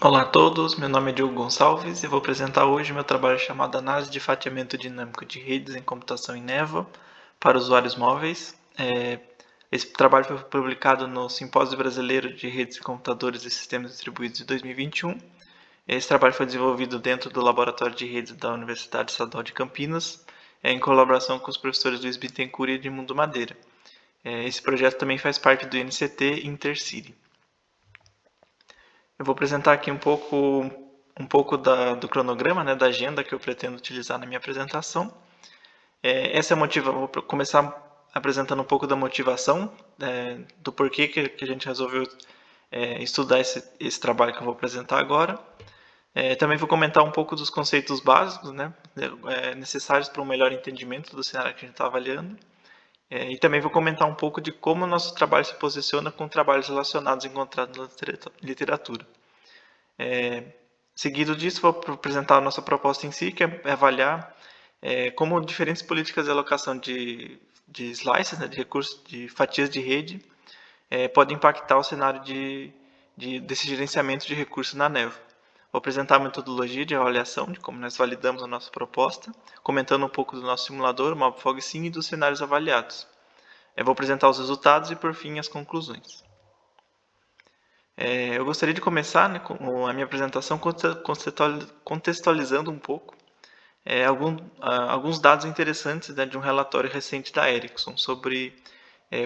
Olá a todos, meu nome é Diogo Gonçalves e vou apresentar hoje meu trabalho chamado Análise de Fatiamento Dinâmico de Redes em Computação em Névoa para usuários móveis. Esse trabalho foi publicado no Simpósio Brasileiro de Redes de Computadores e Sistemas Distribuídos de 2021. Esse trabalho foi desenvolvido dentro do Laboratório de Redes da Universidade Estadual de Campinas, em colaboração com os professores Luiz Bittencourt e Edmundo Madeira. Esse projeto também faz parte do INCT Intercity. Eu vou apresentar aqui um pouco do cronograma, né, da agenda que eu pretendo utilizar na minha apresentação. Vou começar apresentando um pouco da motivação, do porquê que a gente resolveu estudar esse trabalho que eu vou apresentar agora. Também vou comentar um pouco dos conceitos básicos, né, necessários para um melhor entendimento do cenário que a gente está avaliando. E também vou comentar um pouco de como o nosso trabalho se posiciona com trabalhos relacionados encontrados na literatura. Seguido disso, vou apresentar a nossa proposta em si, que é avaliar como diferentes políticas de alocação de slices, né, de recursos, de fatias de rede, podem impactar o cenário desse gerenciamento de recursos na névoa. Vou apresentar a metodologia de avaliação, de como nós validamos a nossa proposta, comentando um pouco do nosso simulador, o MobFog Sim, e dos cenários avaliados. Vou apresentar os resultados e, por fim, as conclusões. Eu gostaria de começar, né, com a minha apresentação contextualizando um pouco alguns dados interessantes, né, de um relatório recente da Ericsson sobre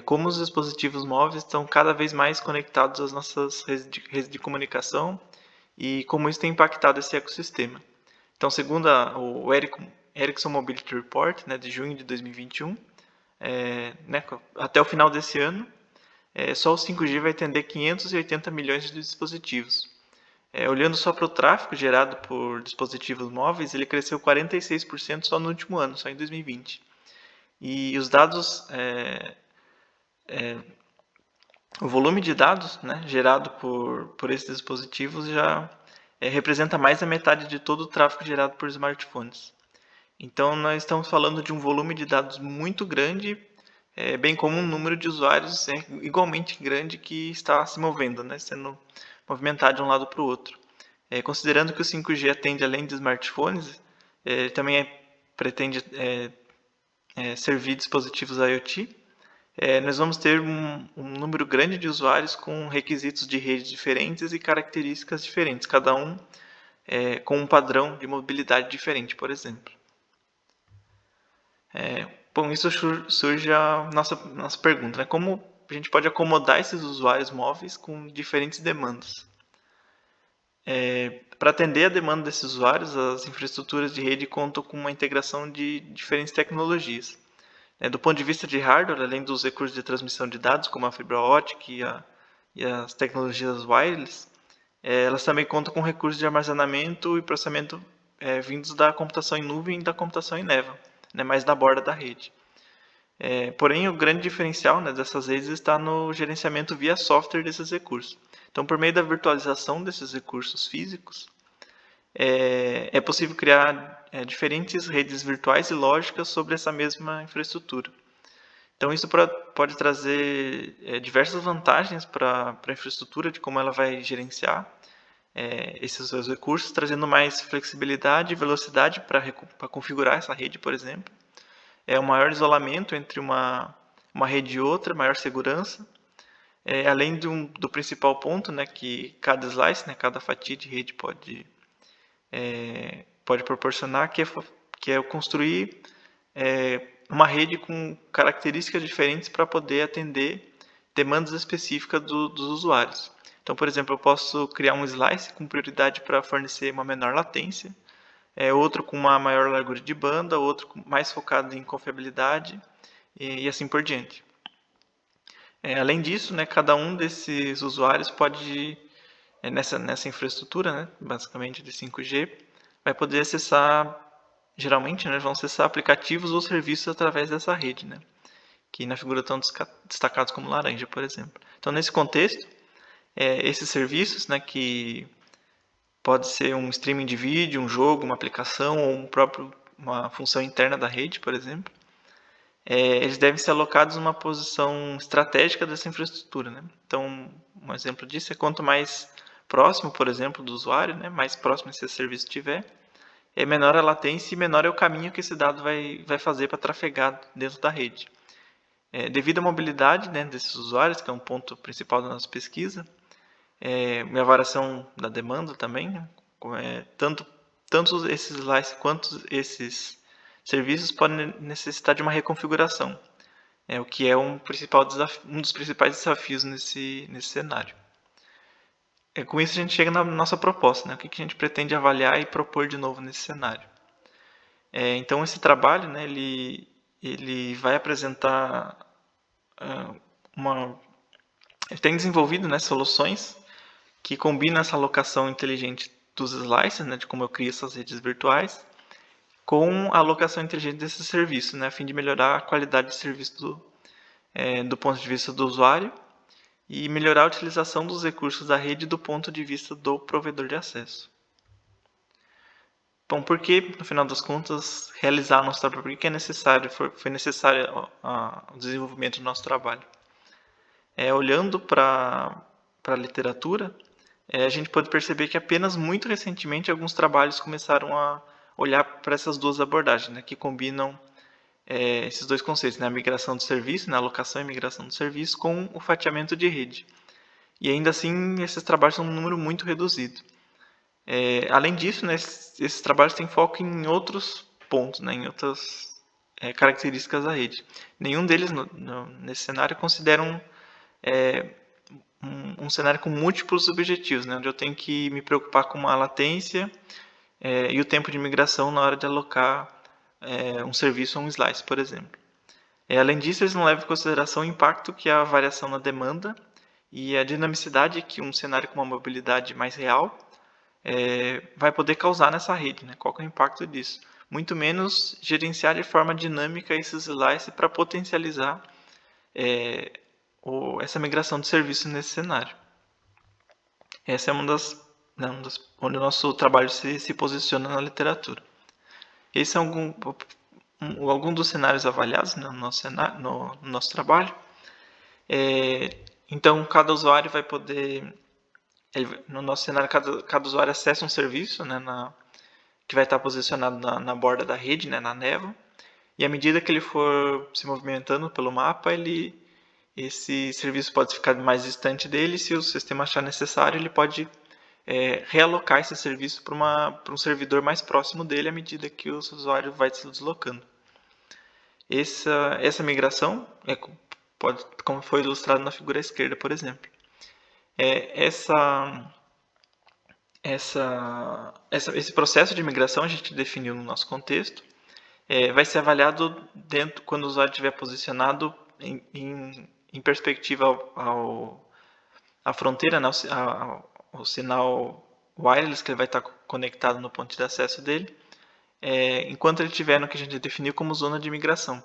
como os dispositivos móveis estão cada vez mais conectados às nossas redes de comunicação e como isso tem impactado esse ecossistema. Então, segundo o Ericsson Mobility Report, né, de junho de 2021, né, até o final desse ano, só o 5G vai atender 580 milhões de dispositivos. Olhando só para o tráfego gerado por dispositivos móveis, ele cresceu 46% só no último ano, só em 2020. E os dados, o volume de dados, né, gerado por esses dispositivos já representa mais da metade de todo o tráfego gerado por smartphones. Então, nós estamos falando de um volume de dados muito grande, bem como um número de usuários igualmente grande que está se movendo, né, sendo movimentado de um lado para o outro. Considerando que o 5G atende além de smartphones, também pretende servir dispositivos IoT, nós vamos ter um número grande de usuários com requisitos de rede diferentes e características diferentes, cada um com um padrão de mobilidade diferente, por exemplo. Bom, isso surge a nossa pergunta, né? Como a gente pode acomodar esses usuários móveis com diferentes demandas? Para atender a demanda desses usuários, as infraestruturas de rede contam com uma integração de diferentes tecnologias. Do ponto de vista de hardware, além dos recursos de transmissão de dados, como a fibra ótica e as tecnologias wireless, elas também contam com recursos de armazenamento e processamento vindos da computação em nuvem e da computação em névoa, né, mais da borda da rede. Porém, o grande diferencial, né, dessas redes está no gerenciamento via software desses recursos. Então, por meio da virtualização desses recursos físicos, é possível criar diferentes redes virtuais e lógicas sobre essa mesma infraestrutura. Então, isso pode trazer diversas vantagens para a infraestrutura, de como ela vai gerenciar esses seus recursos, trazendo mais flexibilidade e velocidade para configurar essa rede, por exemplo. Um maior isolamento entre uma rede e outra, maior segurança, além do principal ponto, né, que cada slice, né, cada fatia de rede pode proporcionar, que é construir uma rede com características diferentes para poder atender demandas específicas dos usuários. Então, por exemplo, eu posso criar um slice com prioridade para fornecer uma menor latência, outro com uma maior largura de banda, outro mais focado em confiabilidade e assim por diante. Além disso, né, cada um desses usuários pode, nessa infraestrutura, né, basicamente de 5G, vai poder acessar, geralmente, né, vão acessar aplicativos ou serviços através dessa rede, né, que na figura estão destacados como laranja, por exemplo. Então, nesse contexto, esses serviços, né, que pode ser um streaming de vídeo, um jogo, uma aplicação ou uma função interna da rede, por exemplo, eles devem ser alocados numa posição estratégica dessa infraestrutura, né? Então, um exemplo disso é quanto mais próximo, por exemplo, do usuário, né, mais próximo se esse serviço tiver, é menor a latência e menor é o caminho que esse dado vai fazer para trafegar dentro da rede. Devido à mobilidade, né, desses usuários, que é um ponto principal da nossa pesquisa, a variação da demanda também, né, tanto esses slices quanto esses serviços podem necessitar de uma reconfiguração, o que é um dos principais desafios nesse cenário. Com isso a gente chega na nossa proposta, né? O que a gente pretende avaliar e propor de novo nesse cenário. Então esse trabalho, né, ele vai apresentar ele tem desenvolvido, né, soluções que combinam essa alocação inteligente dos slices, né, de como eu crio essas redes virtuais, com a alocação inteligente desses serviços, né, a fim de melhorar a qualidade de serviço do ponto de vista do usuário e melhorar a utilização dos recursos da rede do ponto de vista do provedor de acesso. Bom, por que, no final das contas, realizar o nosso trabalho? Por que foi necessário o desenvolvimento do nosso trabalho? Olhando para a literatura, a gente pode perceber que apenas muito recentemente alguns trabalhos começaram a olhar para essas duas abordagens, né, que combinam esses dois conceitos, né, a migração do serviço, né, a alocação e migração do serviço, com o fatiamento de rede. E ainda assim, esses trabalhos são um número muito reduzido. Além disso, né, esses trabalhos têm foco em outros pontos, né, em outras características da rede. Nenhum deles, nesse cenário, consideram um cenário com múltiplos objetivos, né, onde eu tenho que me preocupar com a latência e o tempo de migração na hora de alocar um serviço ou um slice, por exemplo. Além disso, eles não levam em consideração o impacto que a variação na demanda e a dinamicidade que um cenário com uma mobilidade mais real vai poder causar nessa rede, né? Qual é o impacto disso? Muito menos gerenciar de forma dinâmica esses slices para potencializar essa migração de serviço nesse cenário. Essa é uma das onde o nosso trabalho se posiciona na literatura. Esses são alguns dos cenários avaliados, né, no nosso trabalho. Então, cada usuário vai poder... no nosso cenário, cada usuário acessa um serviço, né, que vai estar posicionado na borda da rede, né, na névoa. E à medida que ele for se movimentando pelo mapa, esse serviço pode ficar mais distante dele. Se o sistema achar necessário, ele pode realocar esse serviço para um servidor mais próximo dele à medida que o usuário vai se deslocando. Essa migração, como foi ilustrado na figura à esquerda, por exemplo. Esse processo de migração a gente definiu no nosso contexto. Vai ser avaliado quando o usuário estiver posicionado em perspectiva à fronteira, né, ao sinal wireless que ele vai estar conectado no ponto de acesso dele, enquanto ele estiver no que a gente definiu como zona de migração,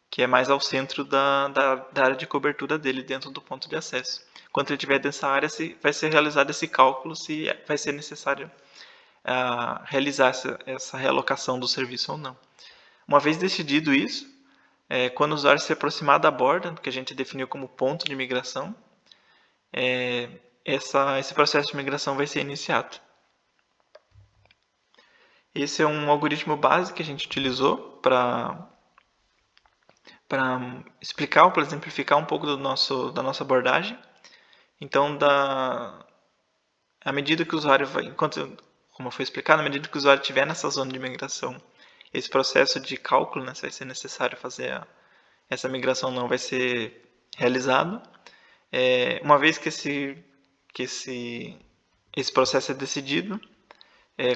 que é mais ao centro da área de cobertura dele dentro do ponto de acesso. Enquanto ele estiver nessa área, vai ser realizado esse cálculo se vai ser necessário realizar essa realocação do serviço ou não. Uma vez decidido isso, quando o usuário se aproximar da borda, que a gente definiu como ponto de migração, esse processo de migração vai ser iniciado. Esse é um algoritmo base que a gente utilizou para explicar ou para exemplificar um pouco da nossa abordagem. Então, à medida que o usuário como foi explicado, à medida que o usuário estiver nessa zona de migração, esse processo de cálculo, né, se vai ser necessário fazer essa migração ou não, vai ser realizado. Uma vez que esse processo é decidido,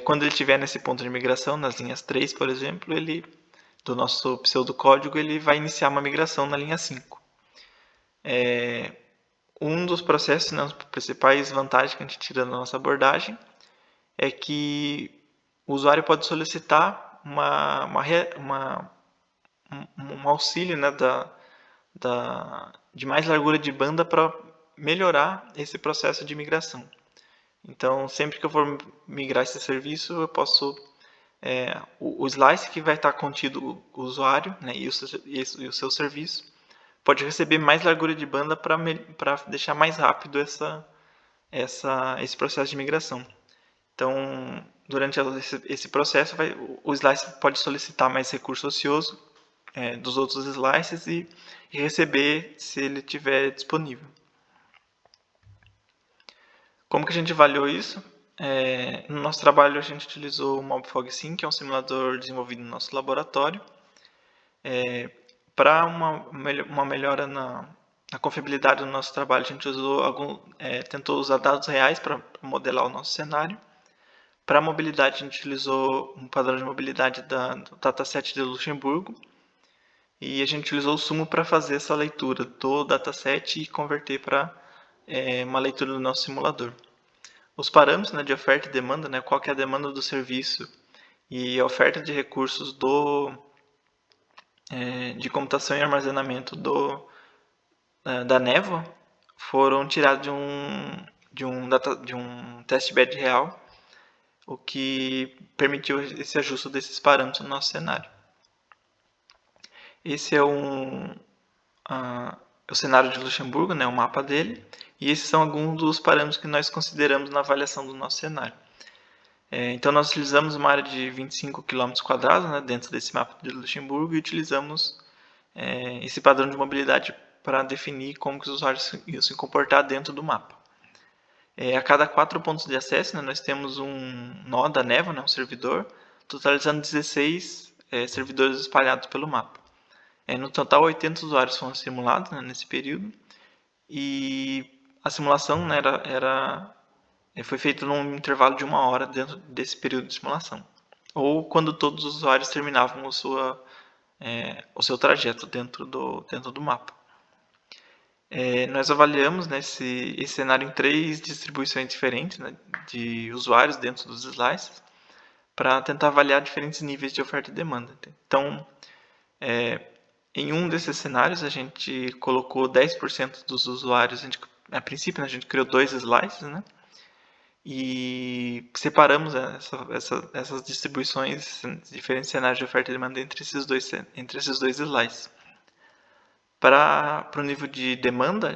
quando ele estiver nesse ponto de migração, nas linhas 3, por exemplo, do nosso pseudocódigo, ele vai iniciar uma migração na linha 5. Um dos processos, né, as principais vantagens que a gente tira da nossa abordagem é que o usuário pode solicitar um auxílio, né, de mais largura de banda para melhorar esse processo de migração. Então, sempre que eu for migrar esse serviço, eu posso... o slice que vai estar contido o usuário, né, e o seu serviço pode receber mais largura de banda para deixar mais rápido esse processo de migração. Então, durante esse processo, o slice pode solicitar mais recurso ocioso dos outros slices e receber se ele estiver disponível. Como que a gente avaliou isso? No nosso trabalho, a gente utilizou o MobFogSim, que é um simulador desenvolvido no nosso laboratório. Para uma melhora na confiabilidade do nosso trabalho, a gente tentou usar dados reais para modelar o nosso cenário. Para a mobilidade, a gente utilizou um padrão de mobilidade do dataset de Luxemburgo. E a gente utilizou o Sumo para fazer essa leitura do dataset e converter para uma leitura do nosso simulador. Os parâmetros, né, de oferta e demanda, né, qual que é a demanda do serviço e a oferta de recursos de computação e armazenamento da névoa, foram tirados de um testbed real, o que permitiu esse ajuste desses parâmetros no nosso cenário. Esse é o cenário de Luxemburgo, né, o mapa dele, e esses são alguns dos parâmetros que nós consideramos na avaliação do nosso cenário. Então, nós utilizamos uma área de 25 km², né, dentro desse mapa de Luxemburgo, e utilizamos esse padrão de mobilidade para definir como que os usuários iam se comportar dentro do mapa. A cada 4 pontos de acesso, né, nós temos um nó da névoa, né, um servidor, totalizando 16 servidores espalhados pelo mapa. No total, 80 usuários foram simulados, né, nesse período, e a simulação, né, foi feita num intervalo de 1 hora dentro desse período de simulação, ou quando todos os usuários terminavam o seu trajeto dentro do mapa. Nós avaliamos, né, esse cenário em 3 distribuições diferentes, né, de usuários dentro dos slices, para tentar avaliar diferentes níveis de oferta e demanda. Então, em um desses cenários, a gente colocou 10% dos usuários. A princípio, a gente criou 2 slices, né? E separamos essas distribuições, diferentes cenários de oferta e demanda entre esses dois slices. Para o nível de demanda,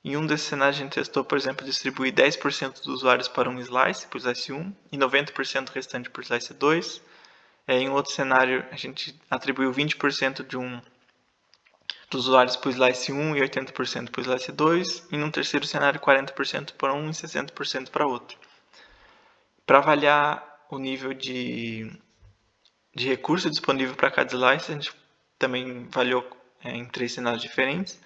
em um desses cenários, a gente testou, por exemplo, distribuir 10% dos usuários para um slice, por slice 1, e 90% restante por slice 2. Em outro cenário, a gente atribuiu 20% dos usuários para o slice 1 e 80% para o slice 2. E num terceiro cenário, 40% para um e 60% para outro. Para avaliar o nível de recurso disponível para cada slice, a gente também avaliou em 3 cenários diferentes.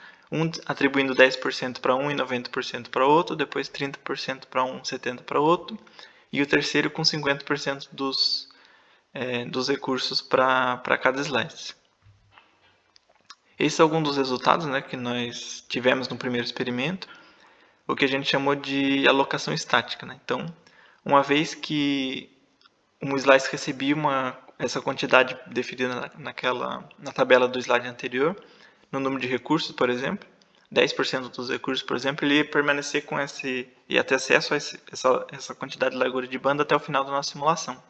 Atribuindo 10% para um e 90% para outro, depois 30% para um, 70% para outro. E o terceiro com 50% dos recursos para cada slice. Esses são alguns dos resultados, né, que nós tivemos no primeiro experimento, o que a gente chamou de alocação estática, né? Então, uma vez que um slice recebia essa quantidade definida na tabela do slide anterior, no número de recursos, por exemplo, 10% dos recursos, por exemplo, ele ia permanecer ia ter acesso a essa quantidade de largura de banda até o final da nossa simulação.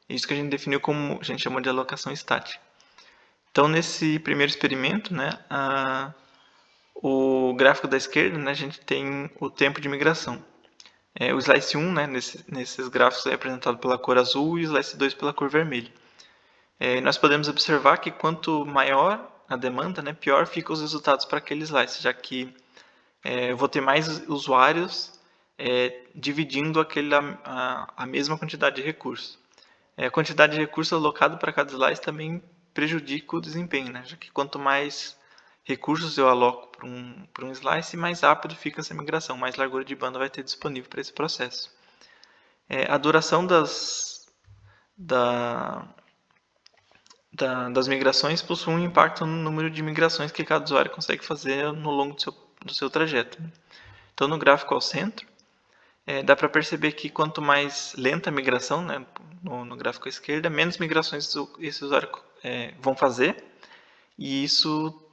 Isso que a gente definiu como, a gente chamou de alocação estática. Então, nesse primeiro experimento, né, o gráfico da esquerda, né, a gente tem o tempo de migração. O slice 1, né, nesses gráficos, é representado pela cor azul e o slice 2 pela cor vermelha. Nós podemos observar que quanto maior a demanda, né, pior ficam os resultados para aquele slice, já que eu vou ter mais usuários dividindo a mesma quantidade de recursos. A quantidade de recursos alocado para cada slice também prejudica o desempenho, né? Já que quanto mais recursos eu aloco para um slice, mais rápido fica essa migração, mais largura de banda vai ter disponível para esse processo. A duração das migrações possui um impacto no número de migrações que cada usuário consegue fazer no longo do seu trajeto. Então, no gráfico ao centro, dá para perceber que quanto mais lenta a migração, né, no gráfico à esquerda, menos migrações esse usuário vão fazer, e isso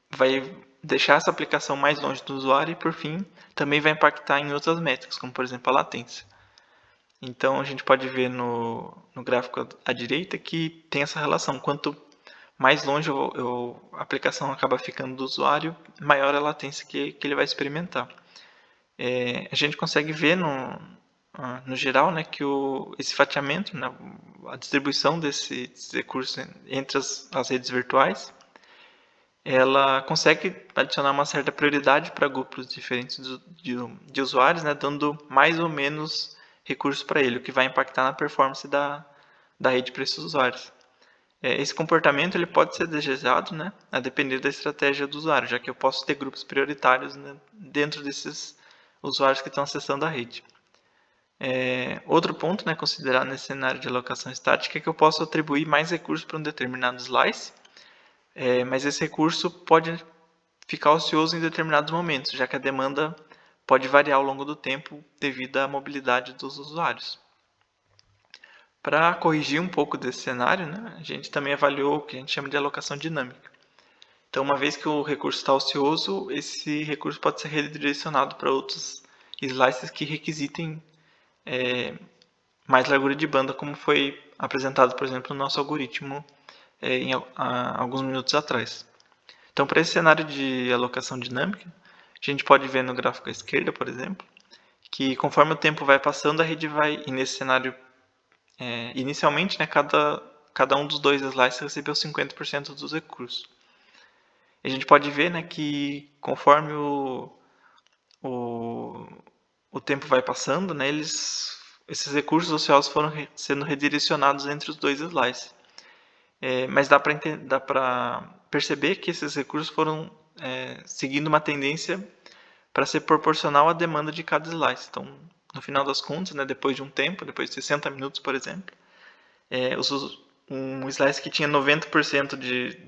vai deixar essa aplicação mais longe do usuário e, por fim, também vai impactar em outras métricas, como, por exemplo, a latência. Então, a gente pode ver no gráfico à direita que tem essa relação. Quanto mais longe a aplicação acaba ficando do usuário, maior a latência que ele vai experimentar. A gente consegue ver no geral, né, que esse fatiamento, né, a distribuição desses recursos entre as redes virtuais, ela consegue adicionar uma certa prioridade para grupos diferentes de usuários, né, dando mais ou menos recursos para ele, o que vai impactar na performance da rede para esses usuários. Esse comportamento ele pode ser desejado, né, a depender da estratégia do usuário, já que eu posso ter grupos prioritários, né, dentro desses usuários que estão acessando a rede. Outro ponto, né, considerado nesse cenário de alocação estática é que eu posso atribuir mais recursos para um determinado slice, mas esse recurso pode ficar ocioso em determinados momentos, já que a demanda pode variar ao longo do tempo devido à mobilidade dos usuários. Para corrigir um pouco desse cenário, né, a gente também avaliou o que a gente chama de alocação dinâmica. Então, uma vez que o recurso está ocioso, esse recurso pode ser redirecionado para outros slices que requisitem mais largura de banda, como foi apresentado, por exemplo, no nosso algoritmo alguns minutos atrás. Então, para esse cenário de alocação dinâmica, a gente pode ver no gráfico à esquerda, por exemplo, que conforme o tempo vai passando, a rede vai, e nesse cenário, inicialmente, né, cada um dos dois slices recebeu 50% dos recursos. E a gente pode ver, né, que conforme o tempo vai passando, né, esses recursos ociosos foram sendo redirecionados entre os dois slices. Mas dá para perceber que esses recursos foram seguindo uma tendência para ser proporcional à demanda de cada slice. Então, no final das contas, né, depois de um tempo, depois de 60 minutos, por exemplo, um slice que tinha 90%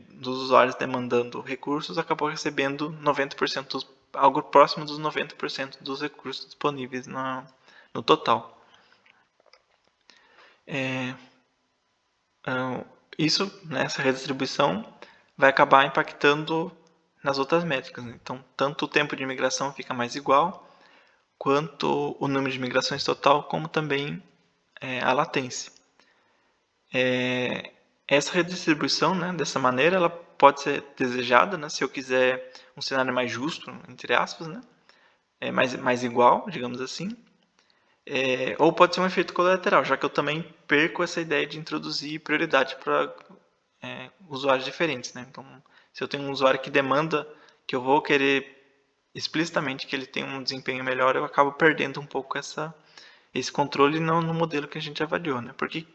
dos usuários demandando recursos acabou recebendo 90%, algo próximo dos 90% dos recursos disponíveis no total. Isso, né, essa redistribuição, vai acabar impactando nas outras métricas. Né? Então, tanto o tempo de migração fica mais igual, quanto o número de migrações total, como também a latência. Essa redistribuição, né, dessa maneira, ela pode ser desejada, né, se eu quiser um cenário mais justo, entre aspas, né, mais igual, digamos assim, ou pode ser um efeito colateral, já que eu também perco essa ideia de introduzir prioridade para usuários diferentes. Né? Então, se eu tenho um usuário que demanda que eu vou querer explicitamente que ele tenha um desempenho melhor, eu acabo perdendo um pouco esse controle no modelo que a gente avaliou. Né? Porque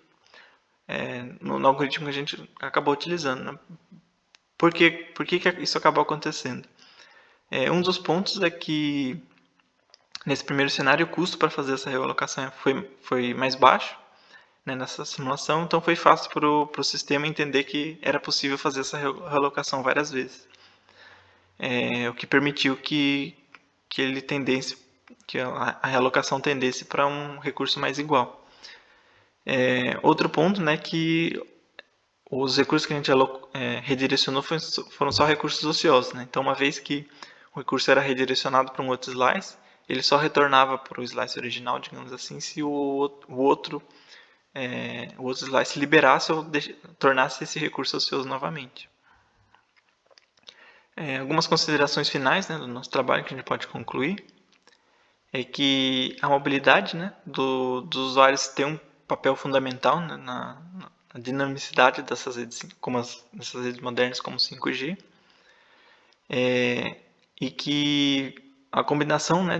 no algoritmo que a gente acabou utilizando. Né? Por que isso acabou acontecendo? Um dos pontos é que nesse primeiro cenário o custo para fazer essa realocação foi mais baixo, né, nessa simulação, então foi fácil para o sistema entender que era possível fazer essa realocação várias vezes. O que permitiu que ele tendesse, que a realocação tendesse para um recurso mais igual. Outro ponto, né, que os recursos que a gente redirecionou foram só recursos ociosos. Né? Então, uma vez que o recurso era redirecionado para um outro slice, ele só retornava para o slice original, digamos assim, se o outro slice liberasse ou tornasse esse recurso ocioso novamente. Algumas considerações finais, né, do nosso trabalho que a gente pode concluir é que a mobilidade, né, dos usuários tem um papel fundamental, né, na dinamicidade dessas redes, dessas redes modernas como 5G, e que a combinação, né,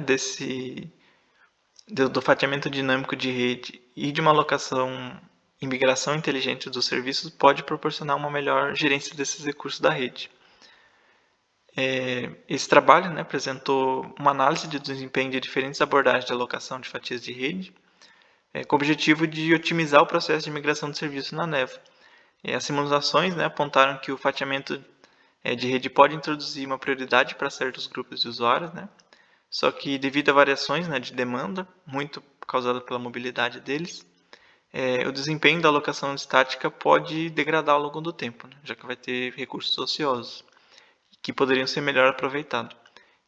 do fatiamento dinâmico de rede e de uma alocação e migração inteligente dos serviços pode proporcionar uma melhor gerência desses recursos da rede. Esse trabalho, né, apresentou uma análise de desempenho de diferentes abordagens de alocação de fatias de rede, com o objetivo de otimizar o processo de migração de serviços na neve. As simulações, né, apontaram que o fatiamento de rede pode introduzir uma prioridade para certos grupos de usuários, né, só que devido a variações, né, de demanda, muito causada pela mobilidade deles, o desempenho da alocação estática pode degradar ao longo do tempo, né, já que vai ter recursos ociosos que poderiam ser melhor aproveitados.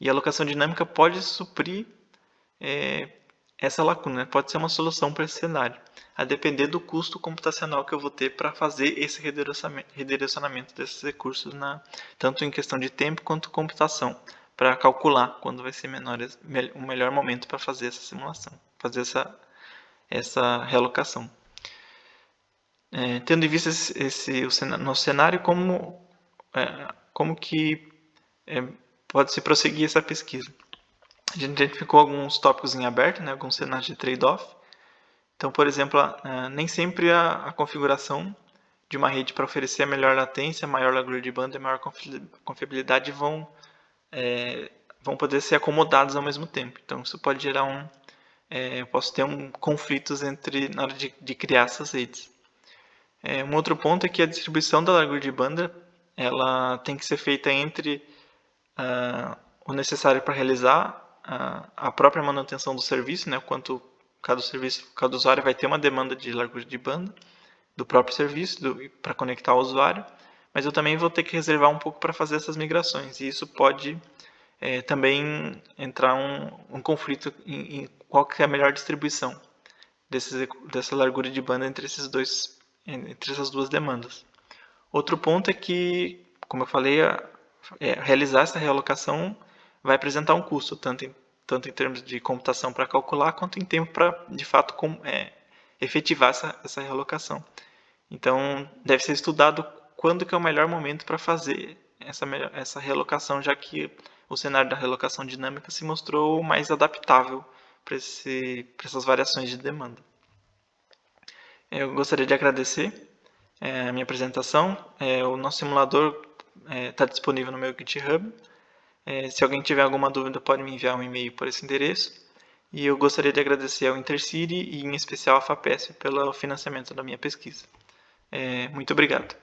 E a alocação dinâmica pode suprir essa lacuna, né? Pode ser uma solução para esse cenário, a depender do custo computacional que eu vou ter para fazer esse redirecionamento desses recursos, tanto em questão de tempo quanto computação, para calcular quando vai ser o melhor momento para fazer essa simulação, fazer essa realocação. Tendo em vista o nosso cenário, como que pode se prosseguir essa pesquisa? A gente identificou alguns tópicos em aberto, né, alguns cenários de trade-off. Então, por exemplo, nem sempre a configuração de uma rede para oferecer a melhor latência, maior largura de banda e maior confiabilidade vão poder ser acomodados ao mesmo tempo. Então, isso pode gerar eu posso ter conflitos na hora de criar essas redes. Um outro ponto é que a distribuição da largura de banda ela tem que ser feita entre o necessário para realizar a própria manutenção do serviço, né, quanto cada usuário vai ter uma demanda de largura de banda do próprio serviço para conectar ao usuário, mas eu também vou ter que reservar um pouco para fazer essas migrações, e isso pode também entrar um conflito em qual que é a melhor distribuição dessa largura de banda entre essas duas demandas. Outro ponto é que, como eu falei, realizar essa realocação vai apresentar um custo, tanto em termos de computação para calcular, quanto em tempo para, de fato, efetivar essa realocação. Então, deve ser estudado quando que é o melhor momento para fazer essa realocação, já que o cenário da realocação dinâmica se mostrou mais adaptável para essas variações de demanda. Eu gostaria de agradecer a minha apresentação. O nosso simulador está disponível no meu GitHub. Se alguém tiver alguma dúvida, pode me enviar um e-mail por esse endereço. E eu gostaria de agradecer ao Intercity e, em especial, à FAPESP pelo financiamento da minha pesquisa. Muito obrigado.